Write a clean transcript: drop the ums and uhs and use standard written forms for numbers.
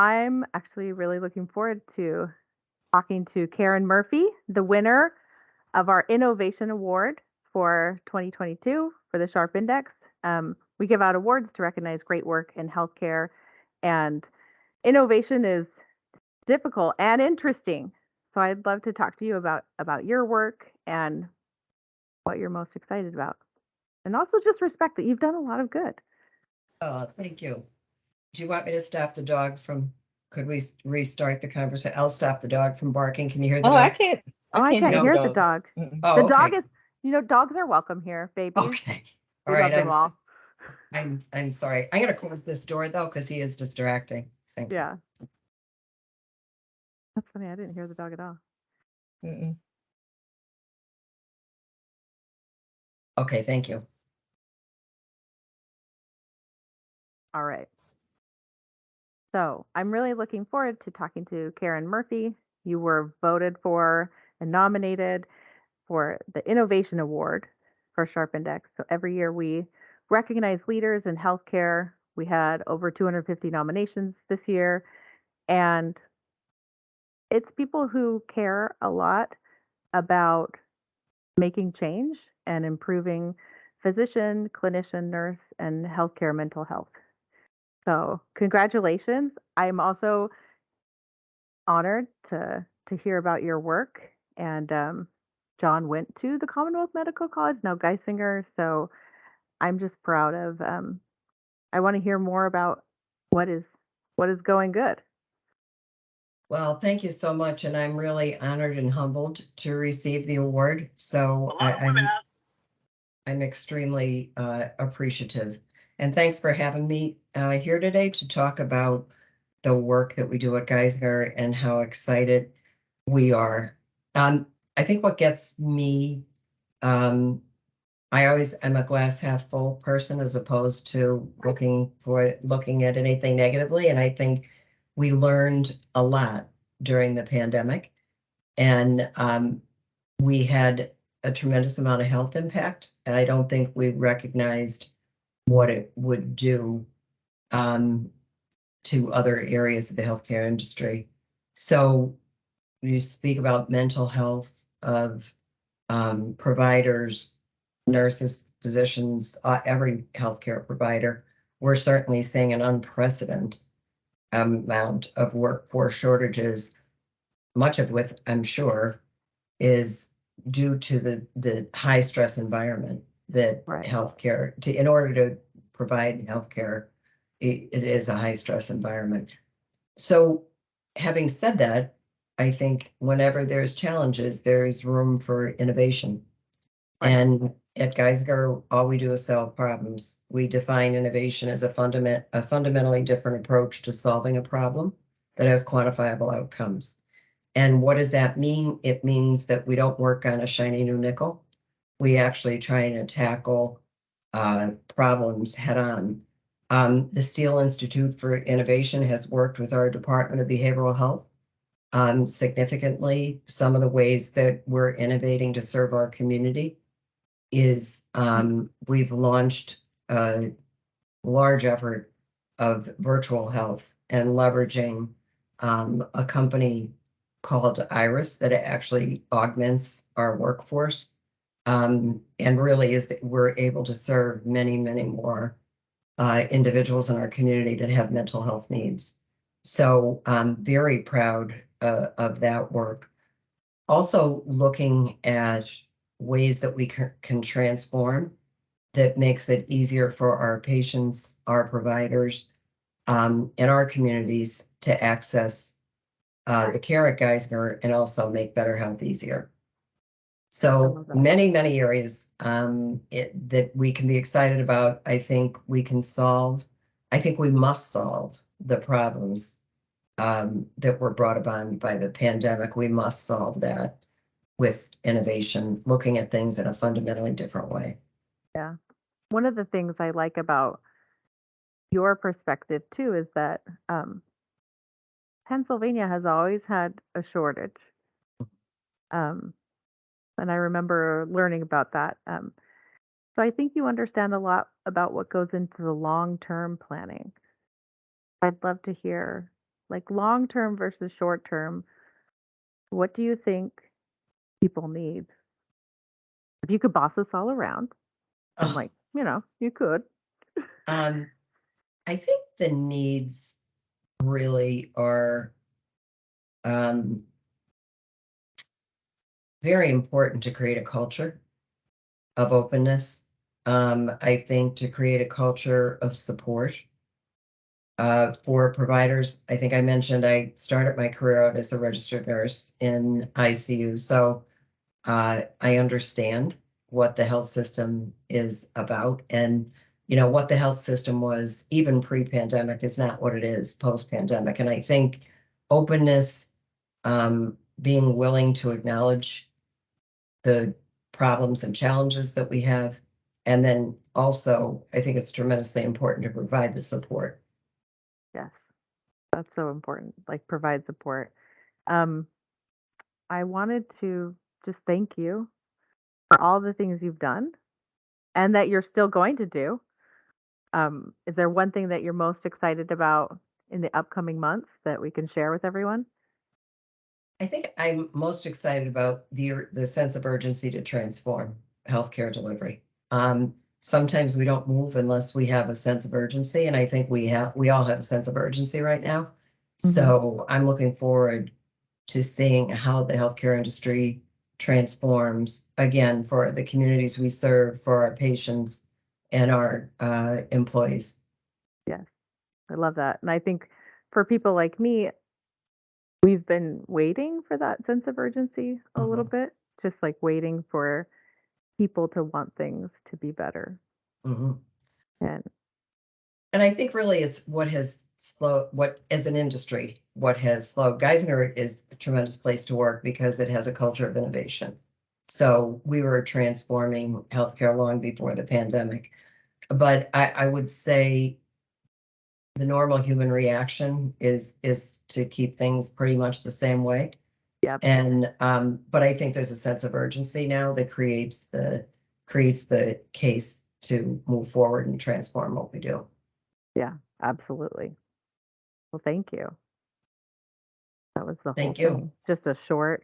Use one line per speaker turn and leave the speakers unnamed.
I'm actually really looking forward to talking to Karen Murphy, the winner of our Innovation Award for 2022 for the Sharp Index. We give out awards to recognize great work in healthcare, and innovation is difficult and interesting. So I'd love to talk to you about your work and what you're most excited about. And also just respect that you've done a lot of good.
Oh, thank you. Do you want me to stop the dog from, could we restart the conversation? I'll stop the dog from barking. Can you hear the
Oh, I
dog?
can't.
Oh, I can't
hear
hear the
dog.
dog.
Oh,
The
okay.
dog is, dogs are welcome here, babies.
Okay.
We
All
love
right.
them all.
I'm sorry. I'm gonna close this door though, because he is distracting. Thank you.
Yeah. That's funny. I didn't hear the dog at all.
Mm-mm.
Okay, thank you.
All right. So I'm really looking forward to talking to Karen Murphy. You were voted for and nominated for the Innovation Award for Sharp Index. So every year we recognize leaders in healthcare. We had over 250 nominations this year, and it's people who care a lot about making change and improving physician, clinician, nurse, and healthcare mental health. So congratulations. I'm also honored to hear about your work. And John went to the Commonwealth Medical College, now Geisinger. So I'm just proud of. I want to hear more about what is going good.
Well, thank you so much. And I'm really honored and humbled to receive the award. So I'm extremely appreciative. And thanks for having me here today to talk about the work that we do at Geisinger and how excited we are. I think what gets me, I always am a glass half full person as opposed to looking at anything negatively. And I think we learned a lot during the pandemic, and we had a tremendous amount of health impact. And I don't think we recognized what it would do to other areas of the healthcare industry. So you speak about mental health of providers, nurses, physicians, every healthcare provider. We're certainly seeing an unprecedented amount of workforce shortages, much of which I'm sure is due to the high stress environment that healthcare, in order to provide healthcare, it is a high stress environment. So having said that, I think whenever there's challenges, there's room for innovation. Right. And at Geisinger, all we do is solve problems. We define innovation as a fundamentally different approach to solving a problem that has quantifiable outcomes. And what does that mean? It means that we don't work on a shiny new nickel. We actually try and tackle problems head on. The Steele Institute for Innovation has worked with our Department of Behavioral Health significantly. Some of the ways that we're innovating to serve our community is we've launched a large effort of virtual health and leveraging a company called Iris that actually augments our workforce, and really is that we're able to serve many, many more individuals in our community that have mental health needs. So I'm very proud of that work. Also looking at ways that we can transform that makes it easier for our patients, our providers, and our communities to access the care at Geisinger and also make better health easier. So many, many areas that we can be excited about. I think we must solve the problems that were brought about by the pandemic. We must solve that with innovation, looking at things in a fundamentally different way.
Yeah. One of the things I like about your perspective too is that Pennsylvania has always had a shortage. And I remember learning about that. So I think you understand a lot about what goes into the long-term planning. I'd love to hear like long term versus short term, what do you think people need? If you could boss us all around, and
Oh,
you could.
um, I think the needs really are um, very important to create a culture of openness. I think to create a culture of support for providers. I think I mentioned I started my career out as a registered nurse in ICU. So I understand what the health system is about. And, what the health system was even pre-pandemic is not what it is post-pandemic. And I think openness, being willing to acknowledge the problems and challenges that we have. And then also, I think it's tremendously important to provide the support.
Yes, that's so important. Like provide support. Um, I wanted to just thank you for all the things you've done and that you're still going to do. Is there one thing that you're most excited about in the upcoming months that we can share with everyone?
I think I'm most excited about the sense of urgency to transform healthcare delivery. Sometimes we don't move unless we have a sense of urgency, and I think we all have a sense of urgency right now.
Hmm.
So I'm looking forward to seeing how the healthcare industry transforms again for the communities we serve, for our patients and our employees.
Yes, I love that. And I think for people like me, we've been waiting for that sense of urgency a little
Mhm,
bit, just like waiting for people to want things to be better.
mhm.
And
And I think really it's what has slowed, what as an industry, what has slowed. Geisinger is a tremendous place to work because it has a culture of innovation. So we were transforming healthcare long before the pandemic. But I would say the normal human reaction is to keep things pretty much the same way.
yep,
And but I think there's a sense of urgency now that creates the case to move forward and transform what we do.
yeah, absolutely. Well, thank you. That was the whole
Thank you.
thing. Just a short